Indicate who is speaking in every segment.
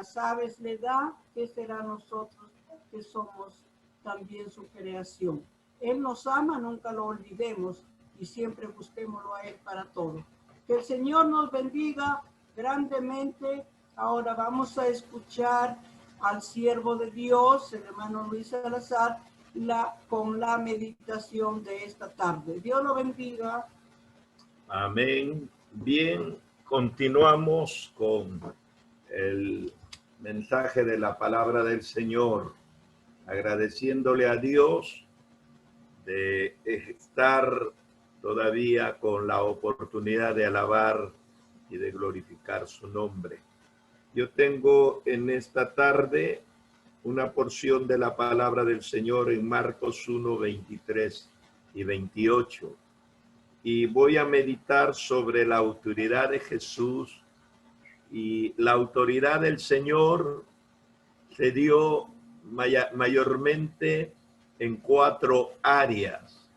Speaker 1: las aves le da, ¿qué será nosotros que somos también su creación? Él nos ama, nunca lo olvidemos y siempre busquémoslo a Él para todo. Que el Señor nos bendiga grandemente. Ahora vamos a escuchar al siervo de Dios, el hermano Luis Salazar, con la meditación de esta tarde. Dios lo bendiga.
Speaker 2: Amén. Bien, continuamos con el mensaje de la palabra del Señor, agradeciéndole a Dios de estar todavía con la oportunidad de alabar y de glorificar su nombre. Yo tengo en esta tarde una porción de la palabra del Señor en Marcos 1, 23 y 28. Y voy a meditar sobre la autoridad de Jesús. Y la autoridad del Señor se dio mayormente en 4 áreas.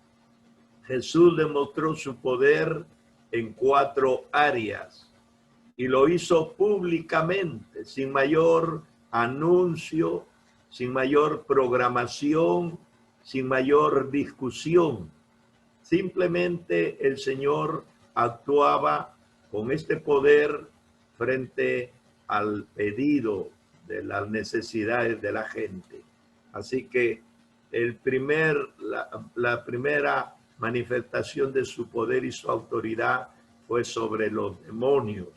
Speaker 2: Jesús demostró su poder en 4 áreas y lo hizo públicamente, sin mayor anuncio, sin mayor programación, sin mayor discusión. Simplemente el Señor actuaba con este poder frente al pedido de las necesidades de la gente. Así que la primera manifestación de su poder y su autoridad fue sobre los demonios.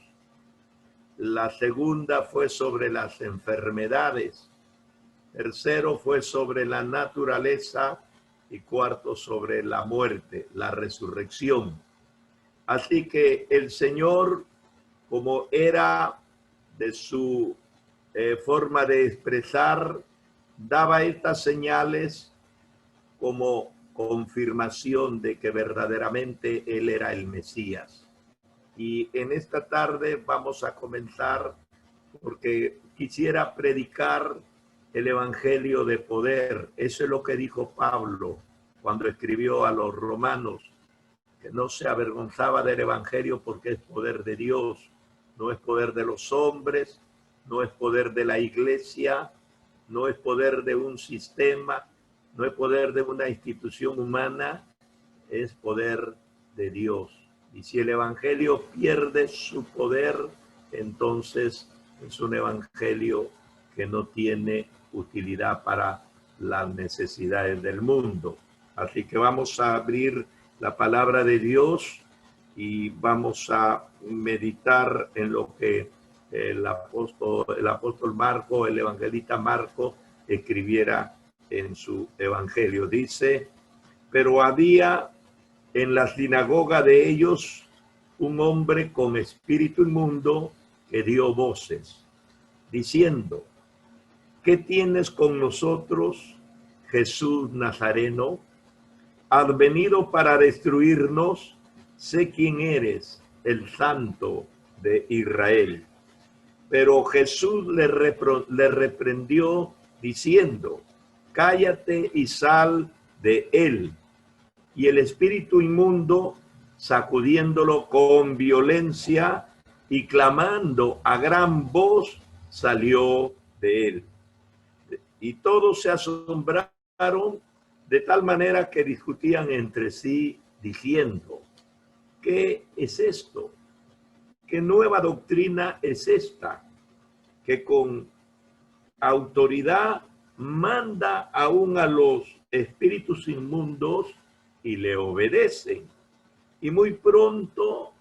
Speaker 2: La segunda fue sobre las enfermedades. Tercero fue sobre la naturaleza. Y cuarto, sobre la muerte, la resurrección. Así que el Señor, como era de su forma de expresar, daba estas señales como confirmación de que verdaderamente Él era el Mesías. Y en esta tarde vamos a comenzar porque quisiera predicar el evangelio de poder. Eso es lo que dijo Pablo cuando escribió a los romanos, que no se avergonzaba del evangelio porque es poder de Dios, no es poder de los hombres, no es poder de la iglesia, no es poder de un sistema, no es poder de una institución humana, es poder de Dios. Y si el evangelio pierde su poder, entonces es un evangelio que no tiene utilidad para las necesidades del mundo. Así que vamos a abrir la palabra de Dios y vamos a meditar en lo que el apóstol Marco, el evangelista Marco, escribiera en su evangelio. Dice: pero había en la sinagoga de ellos un hombre con espíritu inmundo que dio voces, diciendo: ¿qué tienes con nosotros, Jesús Nazareno? ¿Has venido para destruirnos? Sé quién eres, el Santo de Israel. Pero Jesús le reprendió diciendo: cállate y sal de él. Y el espíritu inmundo, sacudiéndolo con violencia y clamando a gran voz, salió de él. Y todos se asombraron de tal manera que discutían entre sí, diciendo: ¿qué es esto? ¿Qué nueva doctrina es esta? Que con autoridad manda aún a los espíritus inmundos y le obedecen. Y muy pronto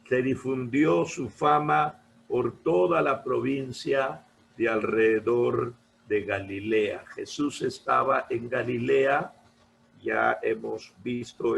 Speaker 2: se difundió su fama por toda la provincia de alrededor de Galilea. Jesús estaba en Galilea. Ya hemos visto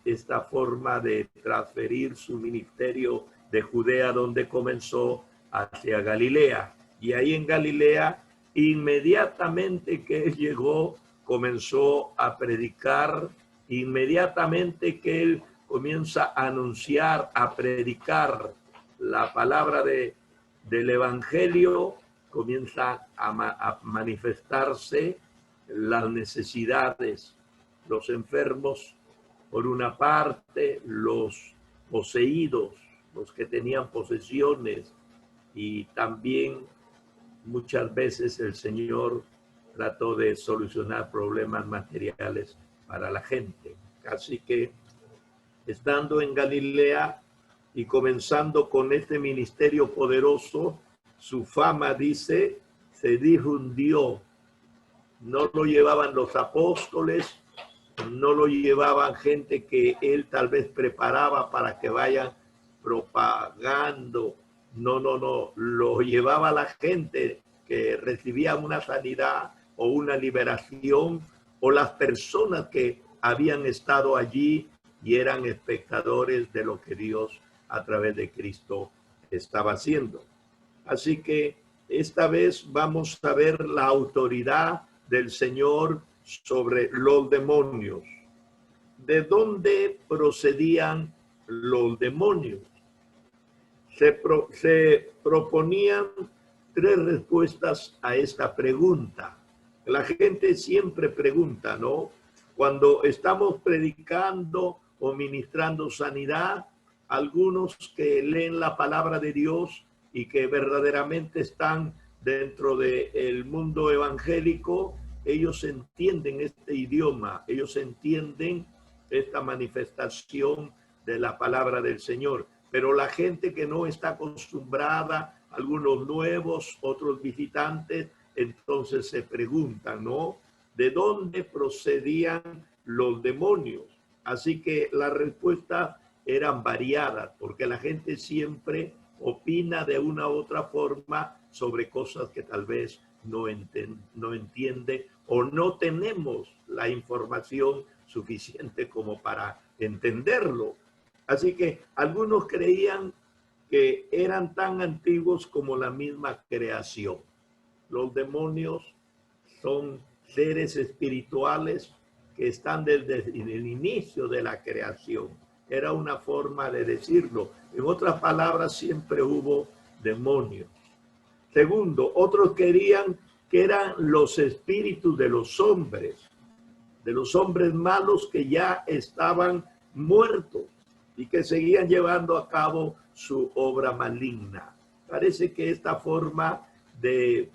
Speaker 2: esta forma de transferir su ministerio de Judea, donde comenzó, hacia Galilea. Y ahí en Galilea, inmediatamente que él llegó, comenzó a predicar. Inmediatamente que él comienza a anunciar, a predicar la palabra del evangelio, comienza a manifestarse las necesidades, los enfermos por una parte, los poseídos, los que tenían posesiones, y también muchas veces el Señor trató de solucionar problemas materiales para la gente. Así que estando en Galilea y comenzando con este ministerio poderoso, su fama, dice, se difundió. No lo llevaban los apóstoles, no lo llevaban gente que él tal vez preparaba para que vayan propagando. No, lo llevaba la gente que recibía una sanidad o una liberación, o las personas que habían estado allí y eran espectadores de lo que Dios a través de Cristo estaba haciendo. Así que esta vez vamos a ver la autoridad del Señor sobre los demonios. ¿De dónde procedían los demonios? Se proponían tres respuestas a esta pregunta. La gente siempre pregunta, ¿no? Cuando estamos predicando o ministrando sanidad, algunos que leen la palabra de Dios y que verdaderamente están dentro del mundo evangélico, ellos entienden este idioma, ellos entienden esta manifestación de la palabra del Señor. Pero la gente que no está acostumbrada, algunos nuevos, otros visitantes, entonces se preguntan, ¿no? ¿De dónde procedían los demonios? Así que las respuestas eran variadas, porque la gente siempre opina de una u otra forma sobre cosas que tal vez no entiende o no tenemos la información suficiente como para entenderlo. Así que algunos creían que eran tan antiguos como la misma creación. Los demonios son seres espirituales que están desde el inicio de la creación. Era una forma de decirlo. En otras palabras, siempre hubo demonios. Segundo, otros querían que eran los espíritus de los hombres malos que ya estaban muertos y que seguían llevando a cabo su obra maligna. Parece que esta forma de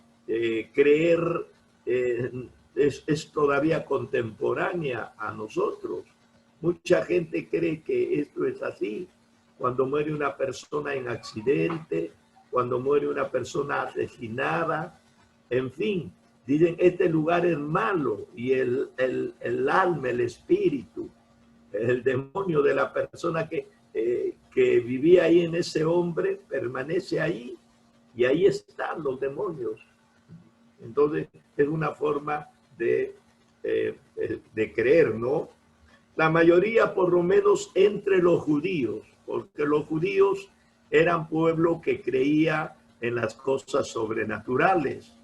Speaker 2: creer es todavía contemporánea a nosotros. Mucha gente cree que esto es así. Cuando muere una persona en accidente, cuando muere una persona asesinada, en fin, dicen este lugar es malo y el alma, el espíritu, el demonio de la persona que vivía ahí en ese hombre permanece ahí y ahí están los demonios. Entonces es una forma de creer, ¿no? La mayoría, por lo menos entre los judíos, porque los judíos eran pueblo que creía en las cosas sobrenaturales,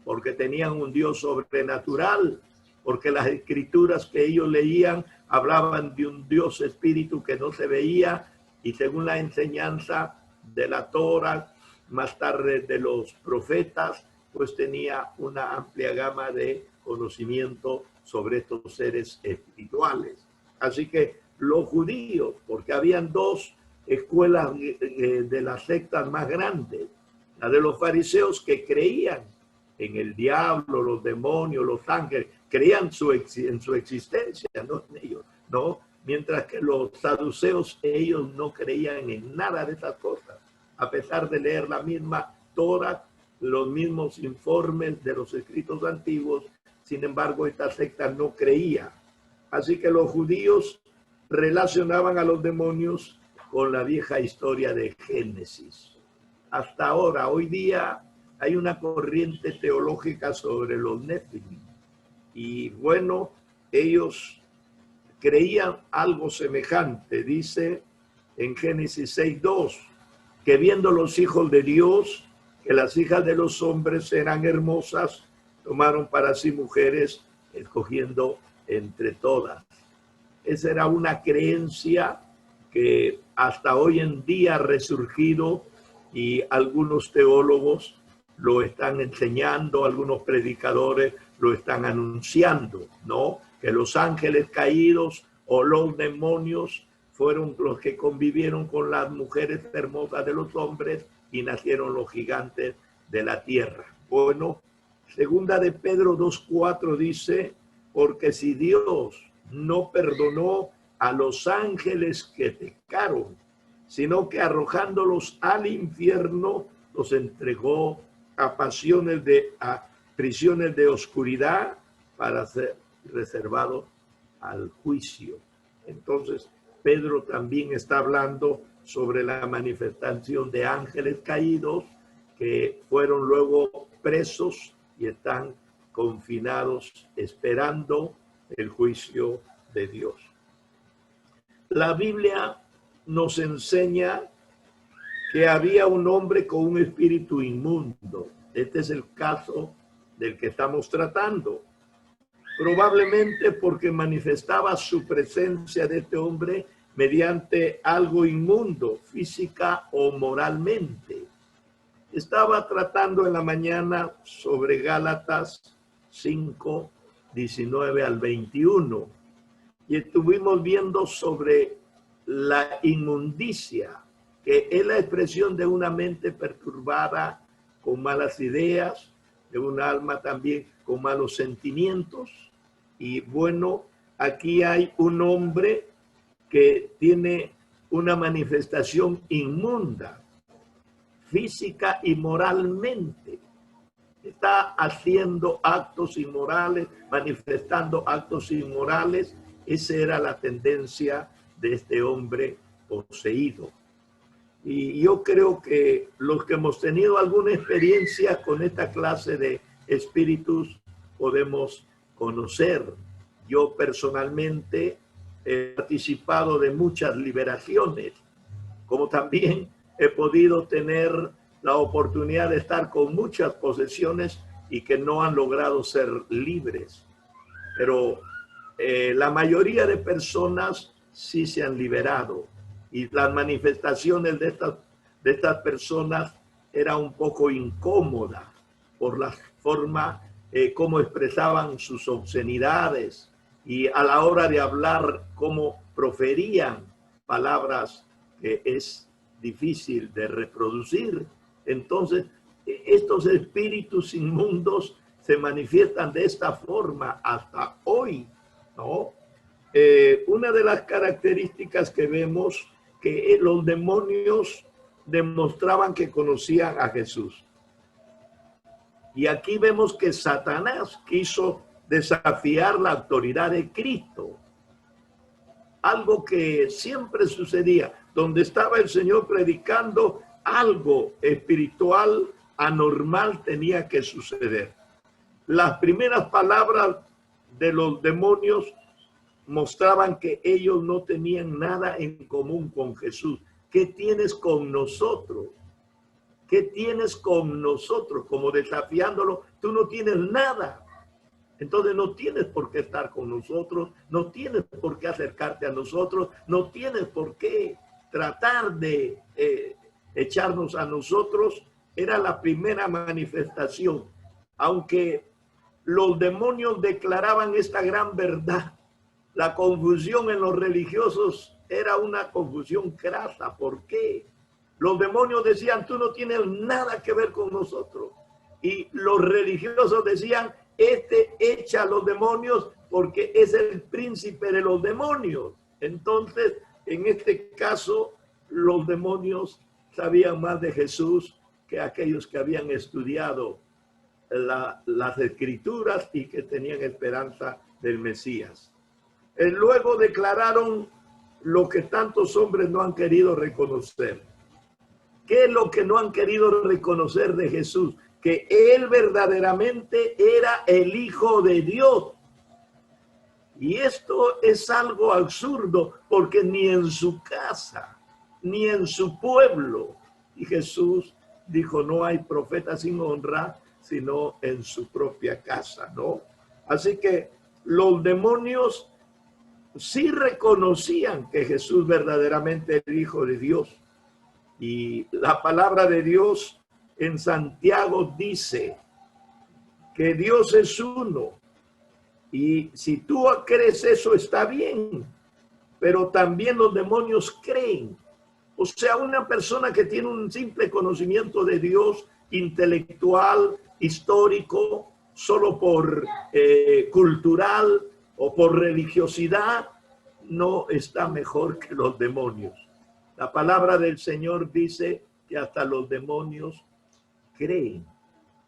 Speaker 2: porque tenían un Dios sobrenatural, porque las escrituras que ellos leían hablaban de un Dios espíritu que no se veía, y según la enseñanza de la Torah, más tarde de los profetas, pues tenía una amplia gama de conocimiento sobre estos seres espirituales. Así que los judíos, porque habían dos escuelas de las sectas más grandes, la de los fariseos que creían en el diablo, los demonios, los ángeles, creían en su existencia, no en ellos, ¿no? Mientras que los saduceos, ellos no creían en nada de esas cosas, a pesar de leer la misma Torah, los mismos informes de los escritos antiguos. Sin embargo, esta secta no creía. Así que los judíos relacionaban a los demonios con la vieja historia de Génesis. Hasta ahora, hoy día, hay una corriente teológica sobre los Nefilim. Y bueno, ellos creían algo semejante. Dice en Génesis 6:2, que viendo los hijos de Dios, que las hijas de los hombres eran hermosas, tomaron para sí mujeres, escogiendo entre todas. Esa era una creencia que hasta hoy en día ha resurgido y algunos teólogos lo están enseñando, algunos predicadores lo están anunciando, ¿no? Que los ángeles caídos o los demonios fueron los que convivieron con las mujeres hermosas de los hombres y nacieron los gigantes de la tierra. Bueno, segunda de Pedro 2:4 dice, porque si Dios no perdonó a los ángeles que pecaron, sino que arrojándolos al infierno, los entregó a prisiones de oscuridad para ser reservados al juicio. Entonces, Pedro también está hablando sobre la manifestación de ángeles caídos que fueron luego presos y están confinados esperando el juicio de Dios. La Biblia nos enseña que había un hombre con un espíritu inmundo. Este es el caso del que estamos tratando. Probablemente porque manifestaba su presencia de este hombre mediante algo inmundo, física o moralmente. Estaba tratando en la mañana sobre Gálatas 5, 19 al 21. Y estuvimos viendo sobre la inmundicia, que es la expresión de una mente perturbada con malas ideas, de un alma también con malos sentimientos. Y bueno, aquí hay un hombre que tiene una manifestación inmunda, física y moralmente. Está haciendo actos inmorales, manifestando actos inmorales. Esa era la tendencia de este hombre poseído. Y yo creo que los que hemos tenido alguna experiencia con esta clase de espíritus podemos conocer. Yo personalmente he participado de muchas liberaciones, como también he podido tener la oportunidad de estar con muchas posesiones y que no han logrado ser libres. Pero la mayoría de personas sí se han liberado, y las manifestaciones de estas personas era un poco incómoda por la forma cómo expresaban sus obscenidades y a la hora de hablar cómo proferían palabras que es difícil de reproducir. Entonces, estos espíritus inmundos se manifiestan de esta forma hasta hoy, ¿no? Una de las características que vemos que los demonios demostraban que conocían a Jesús. Y aquí vemos que Satanás quiso desafiar la autoridad de Cristo. Algo que siempre sucedía. Donde estaba el Señor predicando, algo espiritual anormal tenía que suceder. Las primeras palabras de los demonios mostraban que ellos no tenían nada en común con Jesús. ¿Qué tienes con nosotros? ¿Qué tienes con nosotros? Como desafiándolo, tú no tienes nada. Entonces no tienes por qué estar con nosotros, no tienes por qué acercarte a nosotros, no tienes por qué tratar de echarnos a nosotros. Era la primera manifestación. Aunque los demonios declaraban esta gran verdad, la confusión en los religiosos era una confusión crasa. ¿Por qué? Los demonios decían, tú no tienes nada que ver con nosotros. Y los religiosos decían, este echa a los demonios porque es el príncipe de los demonios. Entonces, en este caso, los demonios sabían más de Jesús que aquellos que habían estudiado las escrituras y que tenían esperanza del Mesías. Luego declararon lo que tantos hombres no han querido reconocer. ¿Qué es lo que no han querido reconocer de Jesús? Que él verdaderamente era el Hijo de Dios. Y esto es algo absurdo, porque ni en su casa, ni en su pueblo. Y Jesús dijo, no hay profeta sin honra, sino en su propia casa, ¿no? Así que los demonios sí reconocían que Jesús verdaderamente era el Hijo de Dios. Y la palabra de Dios en Santiago dice que Dios es uno. Y si tú crees eso, está bien. Pero también los demonios creen O sea, una persona que tiene un simple conocimiento de Dios intelectual, histórico, solo por cultural o por religiosidad, no está mejor que los demonios. La palabra del Señor dice que hasta los demonios creen.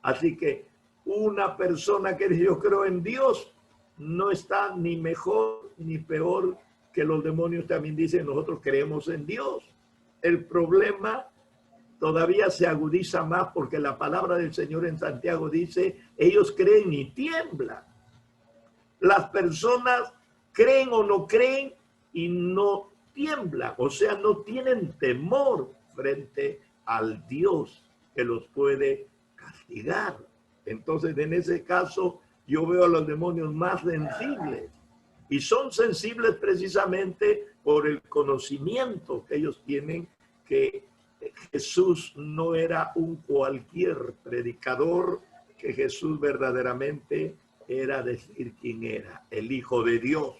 Speaker 2: Así que una persona que dice yo creo en Dios no está ni mejor ni peor que los demonios. También dicen nosotros creemos en Dios. El problema todavía se agudiza más porque la palabra del Señor en Santiago dice ellos creen y tiemblan. Las personas creen o no creen y no tiemblan, o sea, no tienen temor frente al Dios que los puede castigar. Entonces, en ese caso, yo veo a los demonios más sensibles y son sensibles precisamente por el conocimiento que ellos tienen que Jesús no era un cualquier predicador, que Jesús verdaderamente era decir quién era, el Hijo de Dios.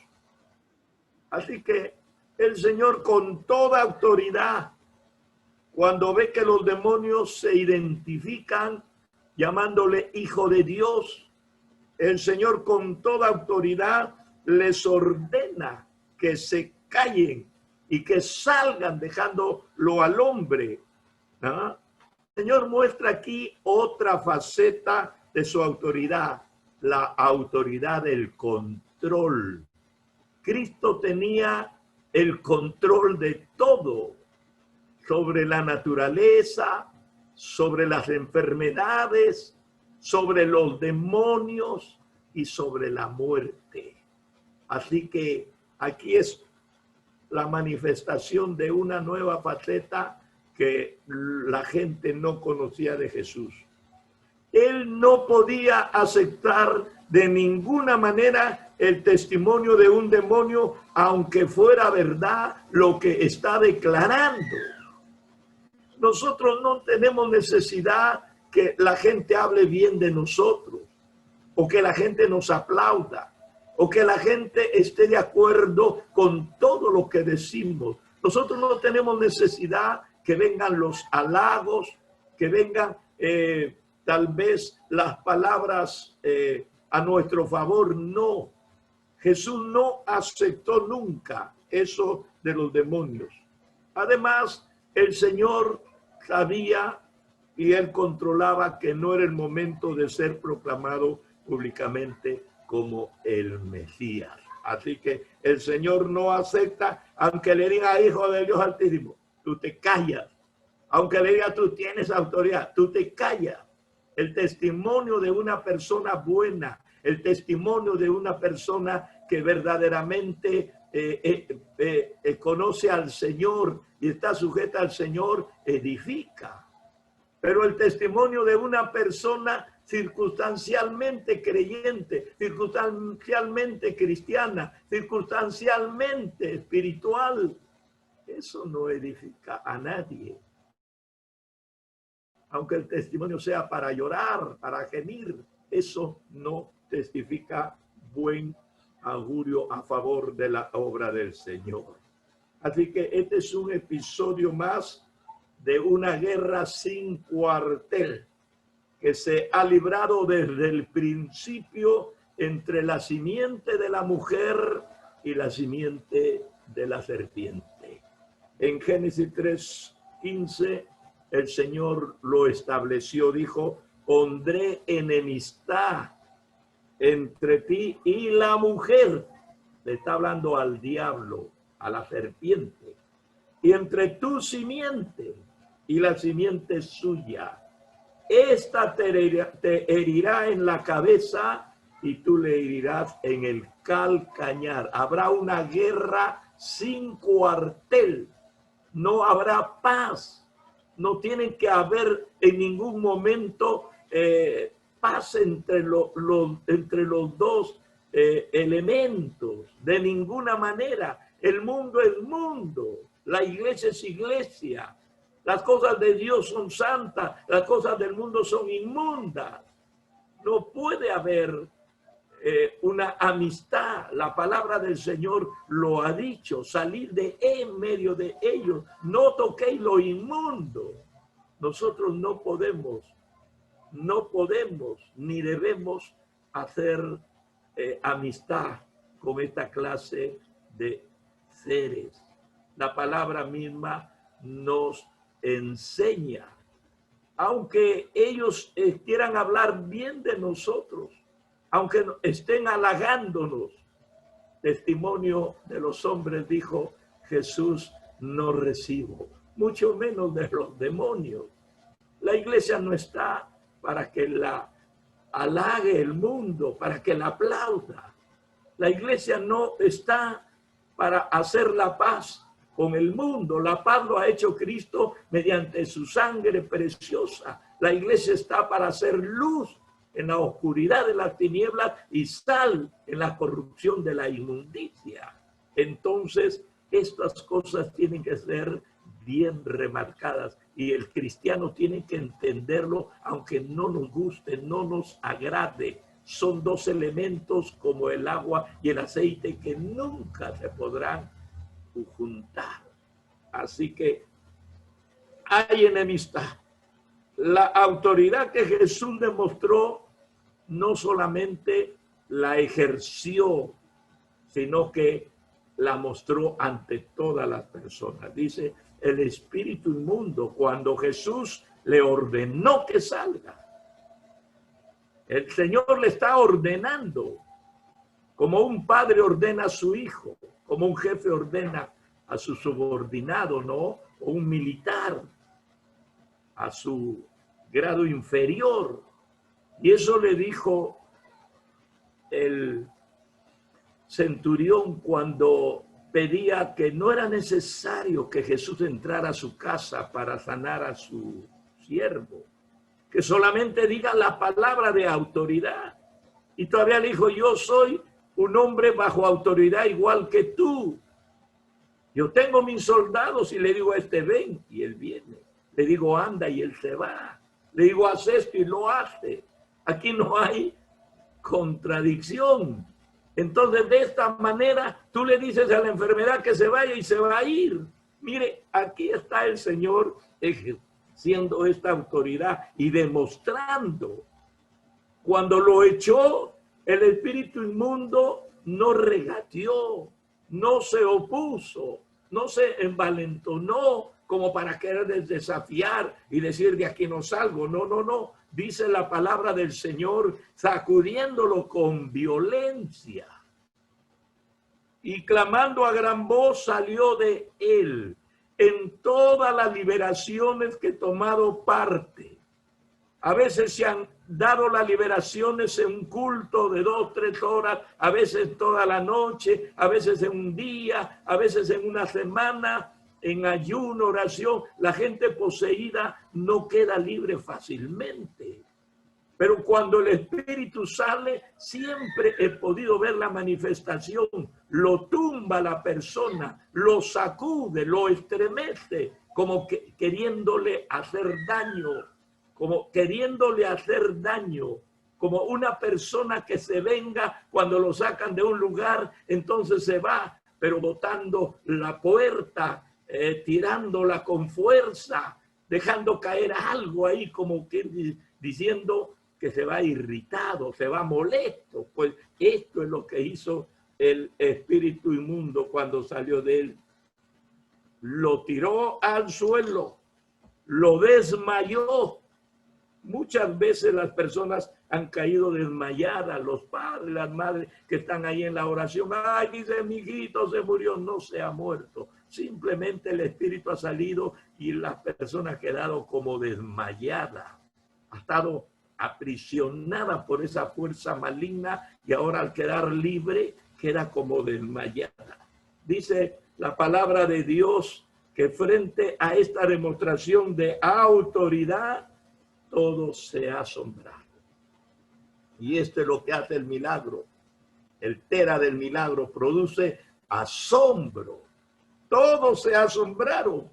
Speaker 2: Así que el Señor con toda autoridad, cuando ve que los demonios se identifican llamándole Hijo de Dios, el Señor con toda autoridad les ordena que se callen y que salgan dejándolo al hombre. ¿Ah? El Señor muestra aquí otra faceta de su autoridad, la autoridad del control. Cristo tenía el control de todo, sobre la naturaleza, sobre las enfermedades, sobre los demonios y sobre la muerte. Así que aquí es la manifestación de una nueva faceta que la gente no conocía de Jesús. Él no podía aceptar de ninguna manera el testimonio de un demonio, aunque fuera verdad lo que está declarando. Nosotros no tenemos necesidad que la gente hable bien de nosotros, o que la gente nos aplauda, o que la gente esté de acuerdo con todo lo que decimos. Nosotros no tenemos necesidad que vengan los halagos, que vengan tal vez las palabras a nuestro favor. No, Jesús no aceptó nunca eso de los demonios. Además, el Señor sabía y él controlaba que no era el momento de ser proclamado públicamente como el Mesías. Así que el Señor no acepta, aunque le diga Hijo del Dios Altísimo, tú te callas. Aunque le diga tú tienes autoridad, tú te callas. El testimonio de una persona buena, el testimonio de una persona que verdaderamente conoce al Señor y está sujeta al Señor, edifica. Pero el testimonio de una persona circunstancialmente creyente, circunstancialmente cristiana, circunstancialmente espiritual, eso no edifica a nadie. Aunque el testimonio sea para llorar, para gemir, eso no testifica buen augurio a favor de la obra del Señor. Así que este es un episodio más de una guerra sin cuartel que se ha librado desde el principio entre la simiente de la mujer y la simiente de la serpiente. En Génesis 3:15 el Señor lo estableció, dijo, pondré enemistad entre ti y la mujer. Le está hablando al diablo, a la serpiente. Y entre tu simiente y la simiente suya. Esta te herirá en la cabeza y tú le herirás en el calcañar. Habrá una guerra sin cuartel. No habrá paz. No tiene que haber en ningún momento paz entre los dos elementos. De ninguna manera. El mundo es mundo. La iglesia es iglesia. Las cosas de Dios son santas. Las cosas del mundo son inmundas. No puede haber una amistad. La palabra del Señor lo ha dicho, salir de en medio de ellos, no toquéis lo inmundo. Nosotros no podemos ni debemos hacer amistad con esta clase de seres. La palabra misma nos enseña, aunque ellos quieran hablar bien de nosotros, aunque estén halagándonos, testimonio de los hombres, dijo Jesús, no recibo, mucho menos de los demonios. La iglesia no está para que la halague el mundo, para que la aplauda. La iglesia no está para hacer la paz con el mundo. La paz lo ha hecho Cristo mediante su sangre preciosa. La iglesia está para hacer luz en la oscuridad de las tinieblas y sal en la corrupción de la inmundicia. Entonces, estas cosas tienen que ser bien remarcadas y el cristiano tiene que entenderlo, aunque no nos guste, no nos agrade. Son dos elementos como el agua y el aceite que nunca se podrán juntar. Así que hay enemistad. La autoridad que Jesús demostró no solamente la ejerció, sino que la mostró ante todas las personas. Dice el espíritu inmundo, cuando Jesús le ordenó que salga. El Señor le está ordenando, como un padre ordena a su hijo, como un jefe ordena a su subordinado, ¿no? O un militar a su grado inferior. Y eso le dijo el centurión cuando pedía que no era necesario que Jesús entrara a su casa para sanar a su siervo, que solamente diga la palabra de autoridad. Y todavía le dijo, yo soy un hombre bajo autoridad igual que tú. Yo tengo mis soldados y le digo a este ven y él viene. Le digo anda y él se va. Le digo haz esto y lo hace. Aquí no hay contradicción. Entonces, de esta manera, tú le dices a la enfermedad que se vaya y se va a ir. Mire, aquí está el Señor ejerciendo esta autoridad y demostrando. Cuando lo echó, el espíritu inmundo no regateó, no se opuso, no se envalentonó como para querer desafiar y decir de aquí no salgo. No, no, no. Dice la palabra del Señor, sacudiéndolo con violencia. Y clamando a gran voz salió de él en todas las liberaciones que he tomado parte. A veces se han dado las liberaciones en un culto de 2, 3 horas, a veces toda la noche, a veces en un día, a veces en una semana, en ayuno, oración. La gente poseída no queda libre fácilmente. Pero cuando el espíritu sale, siempre he podido ver la manifestación. Lo tumba a la persona, lo sacude, lo estremece, como que queriéndole hacer daño, como queriéndole hacer daño, como una persona que se venga cuando lo sacan de un lugar, entonces se va, pero botando la puerta, tirándola con fuerza, dejando caer algo ahí, como que diciendo que se va irritado, se va molesto. Pues esto es lo que hizo el espíritu inmundo cuando salió de él. Lo tiró al suelo, lo desmayó. Muchas veces las personas han caído desmayadas, los padres, las madres que están ahí en la oración. Ay, dice, mi hijito se murió. No se ha muerto. Simplemente el espíritu ha salido y la persona ha quedado como desmayada. Ha estado aprisionada por esa fuerza maligna y ahora al quedar libre queda como desmayada. Dice la palabra de Dios que frente a esta demostración de autoridad, todos se asombraron. Y esto es lo que hace el milagro. El tera del milagro produce asombro. Todos se asombraron.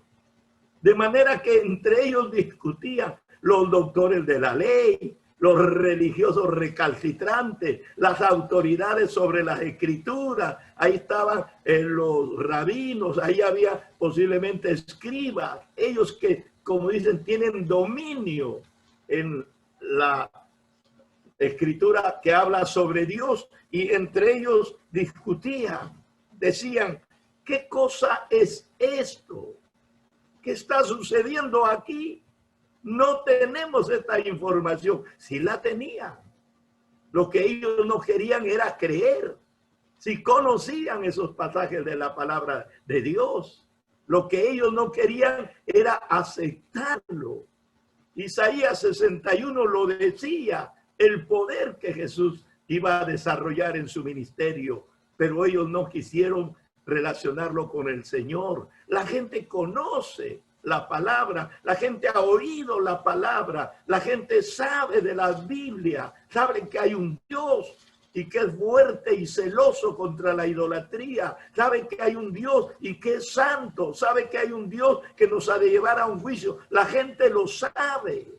Speaker 2: De manera que entre ellos discutían los doctores de la ley, los religiosos recalcitrantes, las autoridades sobre las escrituras, ahí estaban los rabinos, ahí había posiblemente escribas, ellos que, como dicen, tienen dominio en la escritura que habla sobre Dios, y entre ellos discutían, decían, ¿qué cosa es esto? ¿Qué está sucediendo aquí? No tenemos esta información. Si la tenían, lo que ellos no querían era creer. Si conocían esos pasajes de la palabra de Dios, lo que ellos no querían era aceptarlo. Isaías 61 lo decía, el poder que Jesús iba a desarrollar en su ministerio, pero ellos no quisieron relacionarlo con el Señor. La gente conoce la palabra, la gente ha oído la palabra, la gente sabe de la Biblia, sabe que hay un Dios y que es fuerte y celoso contra la idolatría, sabe que hay un Dios y que es santo, sabe que hay un Dios que nos ha de llevar a un juicio. La gente lo sabe.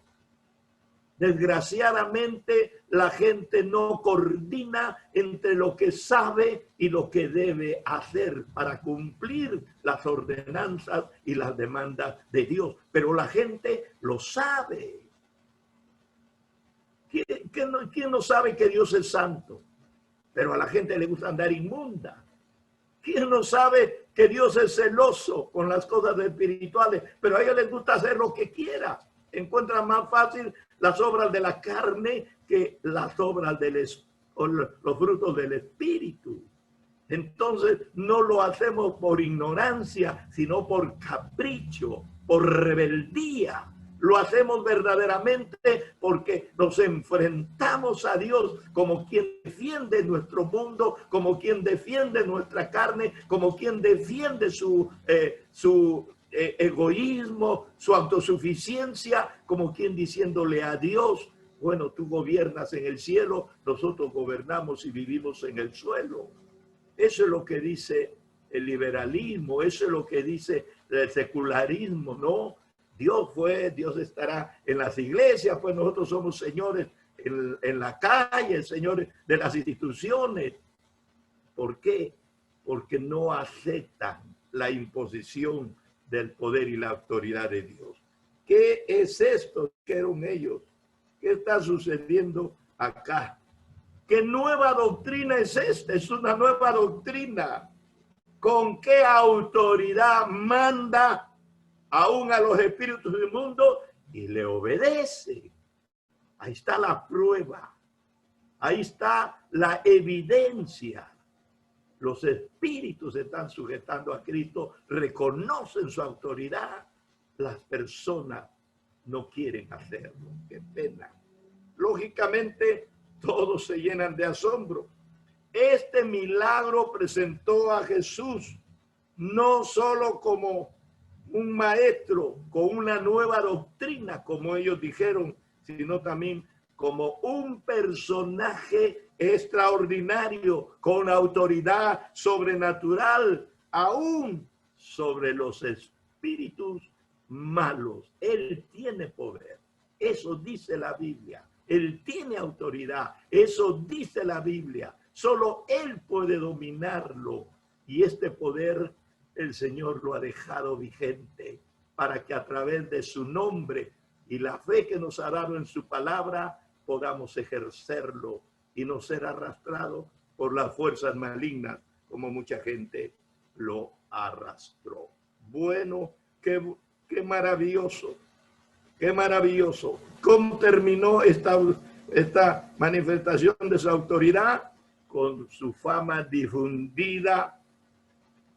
Speaker 2: Desgraciadamente, la gente no coordina entre lo que sabe y lo que debe hacer para cumplir las ordenanzas y las demandas de Dios. Pero la gente lo sabe. ¿Quién no sabe que Dios es santo? Pero a la gente le gusta andar inmunda. ¿Quién no sabe que Dios es celoso con las cosas espirituales? Pero a ellos les gusta hacer lo que quiera. Encuentran más fácil las obras de la carne que las obras o los frutos del espíritu. Entonces no lo hacemos por ignorancia, sino por capricho, por rebeldía. Lo hacemos verdaderamente porque nos enfrentamos a Dios como quien defiende nuestro mundo, como quien defiende nuestra carne, como quien defiende su egoísmo, su autosuficiencia, como quien diciéndole a Dios, bueno, tú gobiernas en el cielo, nosotros gobernamos y vivimos en el suelo. Eso es lo que dice el liberalismo, eso es lo que dice el secularismo, ¿no? Dios estará en las iglesias, pues nosotros somos señores en la calle, señores de las instituciones. ¿Por qué? Porque no aceptan la imposición del poder y la autoridad de Dios. ¿Qué es esto? ¿Dijeron ellos? ¿Qué está sucediendo acá? ¿Qué nueva doctrina es esta? Es una nueva doctrina. ¿Con qué autoridad manda aún a los espíritus del mundo y le obedece? Ahí está la prueba. Ahí está la evidencia. Los espíritus se están sujetando a Cristo, reconocen su autoridad. Las personas no quieren hacerlo. Qué pena. Lógicamente, todos se llenan de asombro. Este milagro presentó a Jesús no solo como un maestro con una nueva doctrina, como ellos dijeron, sino también como un personaje extraordinario con autoridad sobrenatural, aún sobre los espíritus malos. Él tiene poder. Eso dice la Biblia. Él tiene autoridad. Eso dice la Biblia. Solo Él puede dominarlo. Y este poder el Señor lo ha dejado vigente para que a través de su nombre y la fe que nos ha dado en su palabra podamos ejercerlo y no ser arrastrado por las fuerzas malignas como mucha gente lo arrastró. Bueno, qué maravilloso, qué maravilloso. ¿Cómo terminó esta manifestación de su autoridad? Con su fama difundida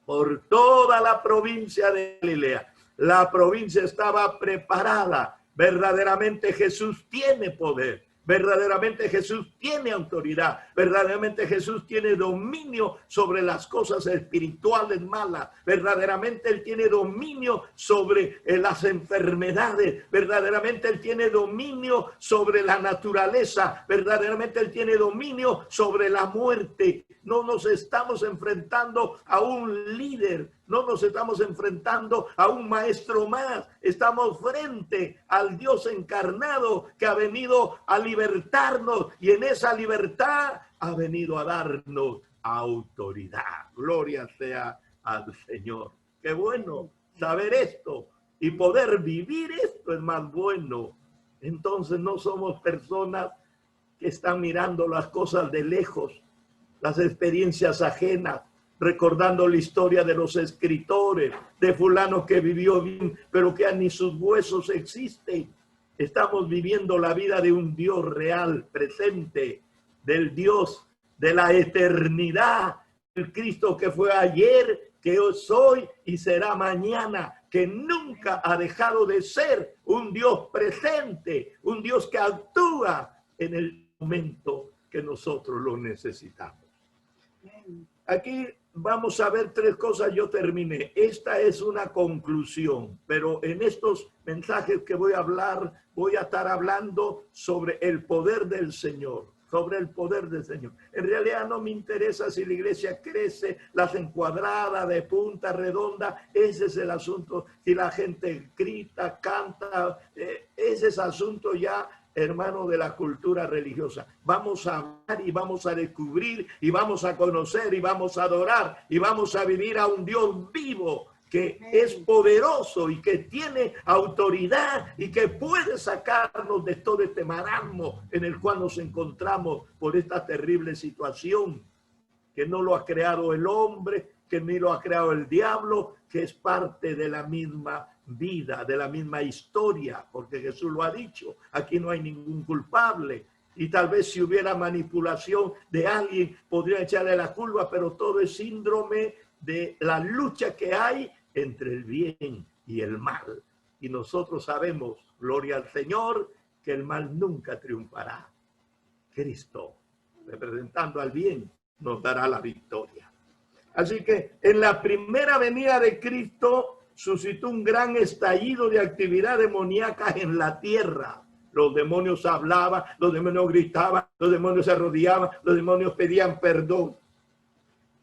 Speaker 2: por toda la provincia de Galilea. La provincia estaba preparada. Verdaderamente Jesús tiene poder. Verdaderamente Jesús tiene autoridad. Verdaderamente Jesús tiene dominio sobre las cosas espirituales malas. Verdaderamente Él tiene dominio sobre las enfermedades. Verdaderamente Él tiene dominio sobre la naturaleza. Verdaderamente Él tiene dominio sobre la muerte. No nos estamos enfrentando a un líder No nos estamos enfrentando a un maestro más. Estamos frente al Dios encarnado que ha venido a libertarnos y en esa libertad ha venido a darnos autoridad. Gloria sea al Señor. Qué bueno saber esto y poder vivir esto es más bueno. Entonces no somos personas que están mirando las cosas de lejos, las experiencias ajenas, recordando la historia de los escritores, de fulano que vivió bien, pero que ni sus huesos existen. Estamos viviendo la vida de un Dios real, presente, del Dios de la eternidad, el Cristo que fue ayer, que hoy soy y será mañana, que nunca ha dejado de ser un Dios presente, un Dios que actúa en el momento que nosotros lo necesitamos. Aquí vamos a ver tres cosas, yo terminé. Esta es una conclusión, pero en estos mensajes que voy a hablar, voy a estar hablando sobre el poder del Señor, sobre el poder del Señor. En realidad no me interesa si la iglesia crece, las encuadradas de punta redonda, ese es el asunto. Si la gente grita, canta, ese es asunto ya, hermano, de la cultura religiosa. Vamos a hablar y vamos a descubrir y vamos a conocer y vamos a adorar y vamos a vivir a un Dios vivo que es poderoso y que tiene autoridad y que puede sacarnos de todo este marasmo en el cual nos encontramos por esta terrible situación, que no lo ha creado el hombre, que ni lo ha creado el diablo, que es parte de la misma vida, de la misma historia, porque Jesús lo ha dicho, aquí no hay ningún culpable. Y tal vez si hubiera manipulación de alguien, podría echarle la culpa, pero todo es síndrome de la lucha que hay entre el bien y el mal. Y nosotros sabemos, gloria al Señor, que el mal nunca triunfará. Cristo, representando al bien, nos dará la victoria. Así que en la primera venida de Cristo suscitó un gran estallido de actividad demoníaca en la tierra. Los demonios hablaban, los demonios gritaban, los demonios se arrodillaban, los demonios pedían perdón.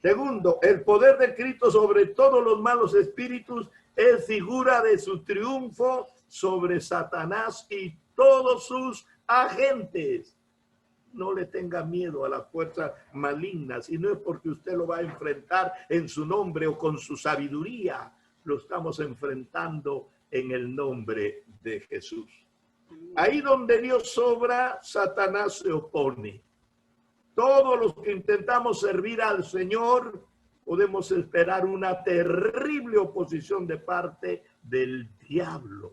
Speaker 2: Segundo, el poder de Cristo sobre todos los malos espíritus es figura de su triunfo sobre Satanás y todos sus agentes. No le tenga miedo a las fuerzas malignas, y no es porque usted lo va a enfrentar en su nombre o con su sabiduría. Lo estamos enfrentando en el nombre de Jesús. Ahí donde Dios obra, Satanás se opone. Todos los que intentamos servir al Señor podemos esperar una terrible oposición de parte del diablo.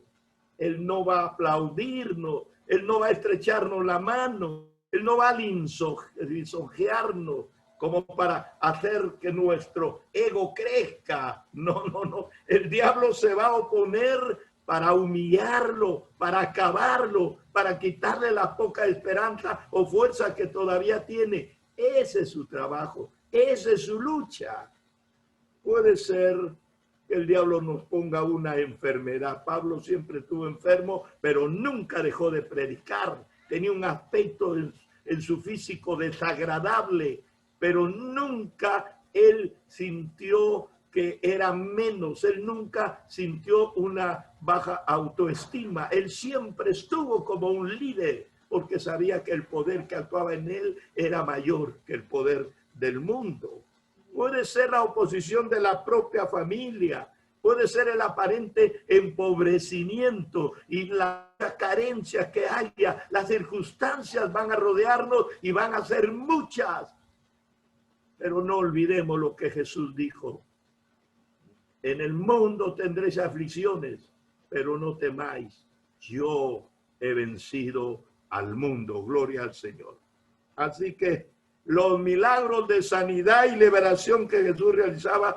Speaker 2: Él no va a aplaudirnos, él no va a estrecharnos la mano, él no va a lisonjearnos como para hacer que nuestro ego crezca. No, no, no. El diablo se va a oponer para humillarlo, para acabarlo, para quitarle la poca esperanza o fuerza que todavía tiene. Ese es su trabajo, esa es su lucha. Puede ser que el diablo nos ponga una enfermedad. Pablo siempre estuvo enfermo, pero nunca dejó de predicar. Tenía un aspecto en su físico desagradable, pero nunca él sintió que era menos, él nunca sintió una baja autoestima, él siempre estuvo como un líder, porque sabía que el poder que actuaba en él era mayor que el poder del mundo. Puede ser la oposición de la propia familia, puede ser el aparente empobrecimiento y la carencia que haya, las circunstancias van a rodearnos y van a ser muchas. Pero no olvidemos lo que Jesús dijo. En el mundo tendréis aflicciones, pero no temáis. Yo he vencido al mundo. Gloria al Señor. Así que los milagros de sanidad y liberación que Jesús realizaba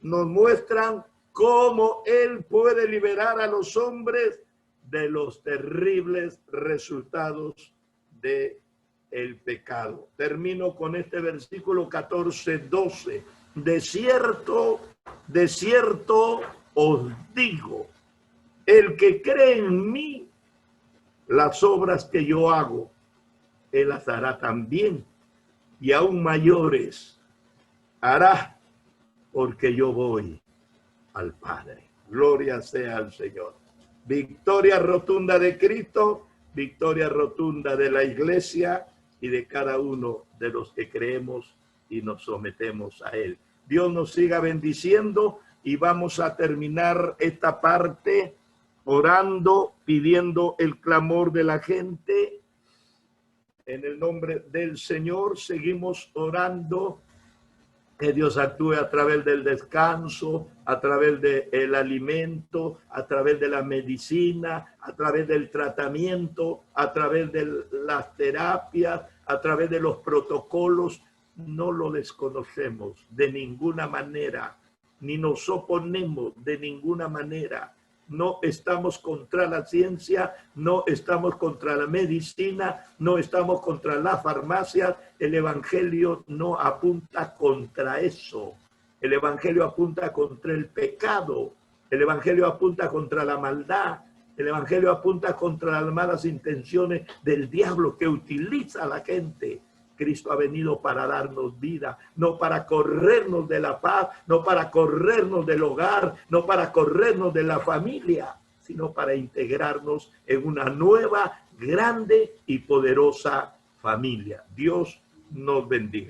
Speaker 2: nos muestran cómo Él puede liberar a los hombres de los terribles resultados del pecado. Termino con este versículo 14-12. De cierto os digo, el que cree en mí, las obras que yo hago, él las hará también, y aún mayores hará, porque yo voy al Padre. Gloria sea al Señor. Victoria rotunda de Cristo, victoria rotunda de la iglesia y de cada uno de los que creemos y nos sometemos a Él. Dios nos siga bendiciendo y vamos a terminar esta parte orando, pidiendo el clamor de la gente. En el nombre del Señor seguimos orando. Que Dios actúe a través del descanso, a través del alimento, a través de la medicina, a través del tratamiento, a través de las terapias, a través de los protocolos. No lo desconocemos de ninguna manera, ni nos oponemos de ninguna manera. No estamos contra la ciencia, no estamos contra la medicina, no estamos contra la farmacia. El evangelio no apunta contra eso. El evangelio apunta contra el pecado. El evangelio apunta contra la maldad. El evangelio apunta contra las malas intenciones del diablo que utiliza a la gente. Cristo ha venido para darnos vida, no para corrernos de la paz, no para corrernos del hogar, no para corrernos de la familia, sino para integrarnos en una nueva, grande y poderosa familia. Dios nos bendiga.